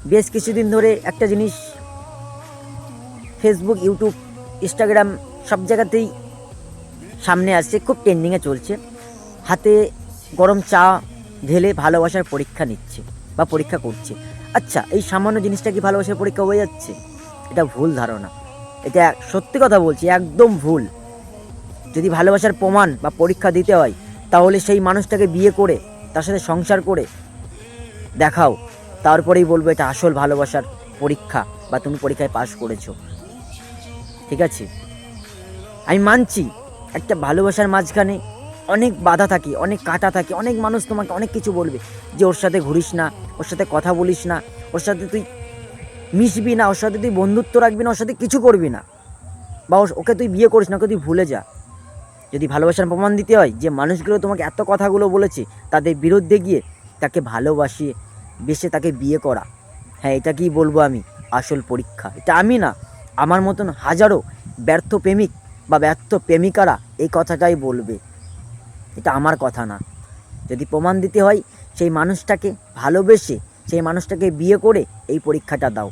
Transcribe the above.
বেশ কিছুদিন ধরে একটা জিনিস ফেসবুক, ইউটিউব, ইনস্টাগ্রাম সব জায়গাতেই সামনে আসছে, খুব ট্রেন্ডিংয়ে চলছে। হাতে গরম চা ঢেলে ভালোবাসার পরীক্ষা নিচ্ছে বা পরীক্ষা করছে। আচ্ছা, এই সামান্য জিনিসটা কি ভালোবাসার পরীক্ষা হয়ে যাচ্ছে? এটা ভুল ধারণা। এটা সত্যি কথা বলছি, একদম ভুল। যদি ভালোবাসার প্রমাণ বা পরীক্ষা দিতে হয়, তাহলে সেই মানুষটাকে বিয়ে করে তার সাথে সংসার করে দেখাও, তারপরেই বলবো এটা আসল ভালোবাসার পরীক্ষা বা তুমি পরীক্ষায় পাশ করেছো। ঠিক আছে, আমি মানছি একটা ভালোবাসার মাঝখানে অনেক বাধা থাকে, অনেক কাঁটা থাকে, অনেক মানুষ তোমাকে অনেক কিছু বলবে যে ওর সাথে ঘুরিস না, ওর সাথে কথা বলিস না, ওর সাথে তুই মিশবি না, ওর সাথে তুই বন্ধুত্ব রাখবি না, ওর সাথে কিছু করবি না, বা ওকে তুই বিয়ে করিস না, ওকে তুই ভুলে যা। যদি ভালোবাসার প্রমাণ দিতে হয়, যে মানুষগুলো তোমাকে এত কথাগুলো বলেছে তাদের বিরুদ্ধে গিয়ে তাকে ভালোবাসিয়ে বেশে তাকে বিয়ে করা, হ্যাঁ, এটাকেই বলবো আমি আসল পরীক্ষা। এটা আমি না, আমার মতন হাজারো ব্যর্থ প্রেমিক বা ব্যর্থ প্রেমিকারা এই কথাটাই বলবে। এটা আমার কথা না। যদি প্রমাণ দিতে হয়, সেই মানুষটাকে ভালোবেসে সেই মানুষটাকে বিয়ে করে এই পরীক্ষাটা দাও।